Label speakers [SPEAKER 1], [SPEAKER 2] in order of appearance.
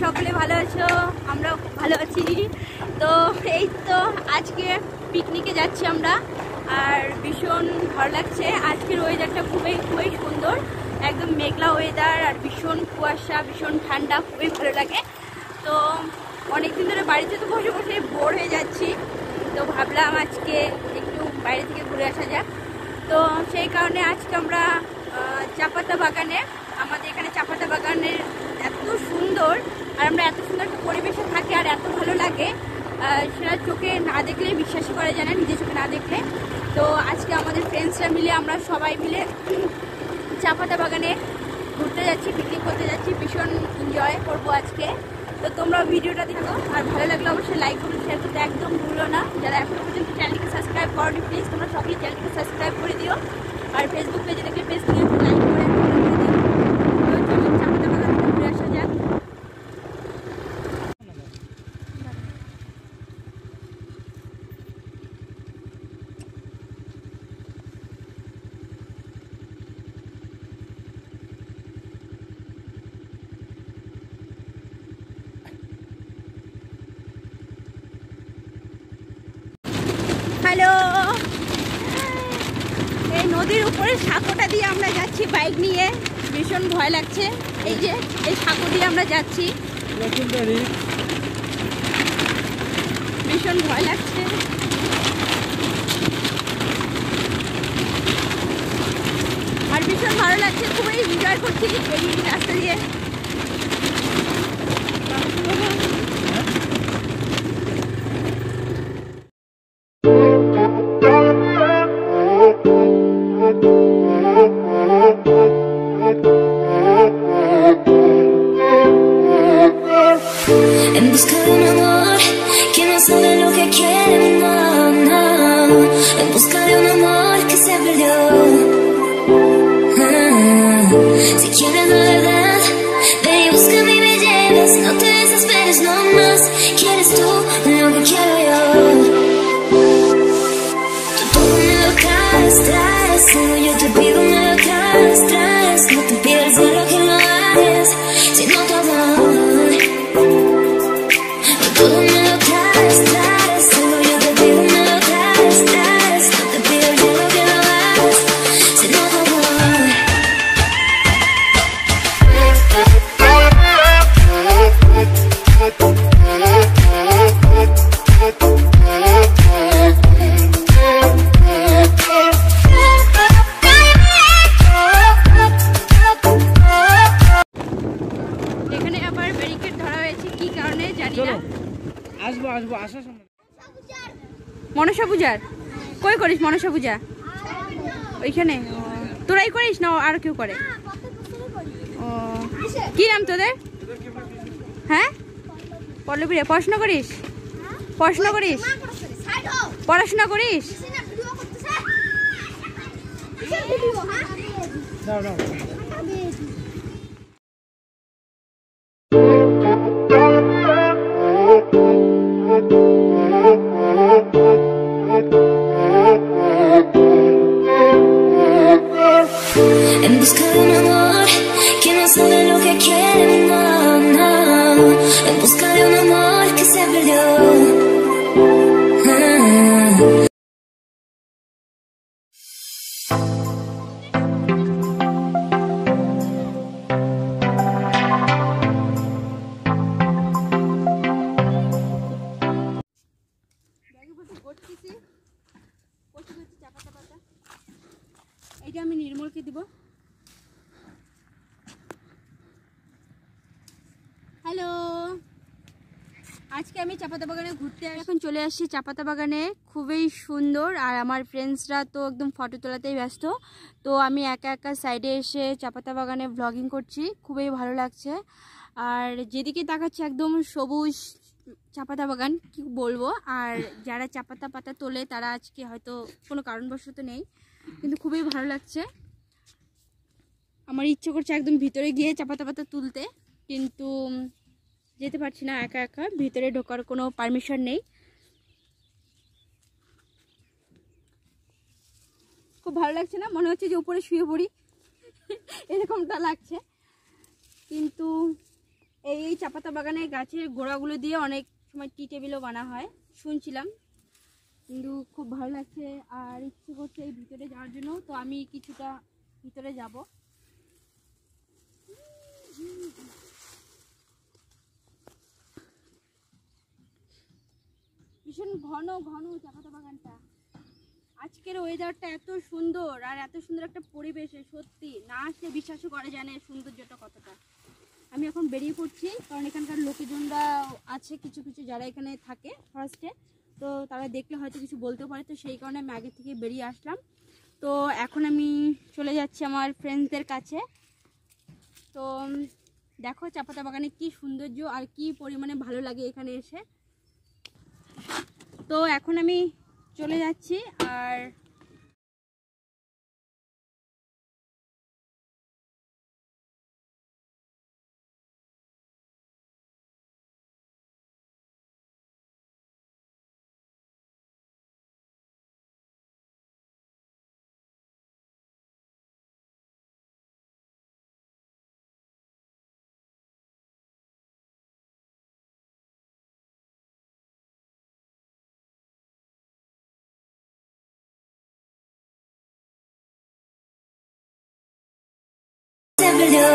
[SPEAKER 1] সকলে ভালো আছো, আমরাও ভালো আছি। তো এই তো আজকে পিকনিকে যাচ্ছি আমরা, আর ভীষণ ভালো লাগছে। আজকের ওয়েদারটা খুবই খুবই সুন্দর, একদম মেঘলা ওয়েদার, আর ভীষণ কুয়াশা, ভীষণ ঠান্ডা, খুবই ভালো লাগে। তো অনেকদিন ধরে বাড়িতে তো বসে বসে বোর হয়ে যাচ্ছি, তো ভাবলাম আজকে একটু বাইরে থেকে ঘুরে আসা যাক। তো সেই কারণে আজকে আমরা চাপাতা বাগানে, আমাদের এখানে চাপাতা বাগানের এত সুন্দর, আর আমরা এত সুন্দর একটা পরিবেশে থাকি আর এত ভালো লাগে, সেটা চোখে না দেখলে বিশ্বাসই করা যায় না, নিজের চোখে না দেখলে। তো আজকে আমাদের ফ্রেন্ডসরা মিলে, আমরা সবাই মিলে চাপাতা বাগানে ঘুরতে যাচ্ছি, পিকনিক করতে যাচ্ছি, ভীষণ এনজয় করবো আজকে। তো তোমরা ভিডিওটা দেখো, আর ভালো লাগলে অবশ্যই লাইক করুন, শেয়ার করতে একদম ভুলো না। যারা এখনো পর্যন্ত চ্যানেলকে সাবস্ক্রাইব করোনি, প্লিজ তোমরা সকলেই চ্যানেলকে সাবস্ক্রাইব করে দিও, আর ফেসবুক পেজে দেখলে পেজ থেকে একটু লাইক করে দিও। চলুন চাপাতা বাগানে ঘুরে আসা যাক। হ্যালো, এই নদীর উপরে সাঁকোটা দিয়ে আমরা যাচ্ছি বাইক নিয়ে, ভীষণ ভয় লাগছে। এই যে এই সাঁকো দিয়ে আমরা যাচ্ছি, ভীষণ ভয় লাগছে। আর ভীষণ ভালো লাগছে, খুবই এনজয় করছি এই রাস্তা দিয়ে।
[SPEAKER 2] En busca de un amor que no sabe lo que quiere, no, no. En busca de un amor que se perdió. Si quieres la verdad, ve y búscame y me llevas. No te desesperes, no más. ¿Quieres tú lo que quiero yo? Tú todo me lo traes, solo yo te pido me lo traes. No te pido el cielo que lo hagas, sino tu amor. Todo me lo traes, solo yo te pido me lo traes. No te pido el cielo que lo hagas, sino tu amor.
[SPEAKER 1] এখানে আবার barricade ধরা হয়েছে, কি কারণে জানি না।
[SPEAKER 3] আসবো আসবো আসার সময়।
[SPEAKER 1] মনসা পূজার কই করিস? মনসা পূজা ওইখানে তোরাই করিস না আর কেউ করে? ও, কি নাম তোদের? হ্যাঁ, পল্লবী। পড়াশোনা করিস? পড়াশোনা করিস? পড়াশোনা করিস?
[SPEAKER 3] দাও দাও।
[SPEAKER 2] En busca de un amor que no sabe lo que quiere, no, no. En busca de un amor que se perdió.
[SPEAKER 1] এইটা আমি নির্মলকে দিব। হ্যালো, আজকে আমি চাপাতা বাগানে ঘুরতে এখন চলে আসছি। চাপাতা বাগানে খুবই সুন্দর, আর আমার ফ্রেন্ডসরা তো একদম ফটো তোলাতেই ব্যস্ত। তো আমি একা একা সাইডে এসে চাপাতা বাগানে ব্লগিং করছি, খুবই ভালো লাগছে। আর যেদিকে তাকাচ্ছি একদম সবুজ চাপাতা বাগান, কি বলবো। আর যারা চাপাতা পাতা তোলে তারা আজকে হয়তো কোনো কারণবশত নেই, কিন্তু খুবই ভালো লাগছে। আমার ইচ্ছে করছে একদম ভিতরে গিয়ে চাপাতা পাতা তুলতে, কিন্তু যেতে পারছি না, একা একা ভিতরে ঢোকার কোনো পারমিশন নেই। খুব ভালো লাগছে না, মনে হচ্ছে যে উপরে শুয়ে পড়ি এরকমটা লাগছে। কিন্তু এই চাপাতা বাগানে গাছের গোড়াগুলো দিয়ে অনেক সময় টি টেবিলও বানা হয় শুনছিলাম, কিন্তু খুব ভালো লাগছে আর ইচ্ছে করছে এই ভিতরে যাওয়ার জন্য। তো আমি কিছুটা ভিতরে যাব। ভীষণ ঘন ঘন চাপাতা বাগানটা। আজকের ওয়েদারটা এত সুন্দর আর এত সুন্দর একটা পরিবেশে সত্যি না আসলে বিশ্বাসও করা যায় না এর সৌন্দর্যটা কতটা। আমি এখন বেরিয়ে পড়ছি, কারণ এখানকার লোকজনরা আছে কিছু কিছু যারা এখানে থাকে ফার্স্টে, তো তারা দেখলে হয়তো কিছু বলতেও পারে, তো সেই কারণে আমি আগে থেকে বেরিয়ে আসলাম। তো এখন আমি চলে যাচ্ছি আমার ফ্রেন্ডসদের কাছে। তো দেখো চাপাতা বাগানে কি সৌন্দর্য আর কি পরিমাণে ভালো লাগে এখানে এসে। তো এখন আমি চলে যাচ্ছি। আর
[SPEAKER 2] Never do.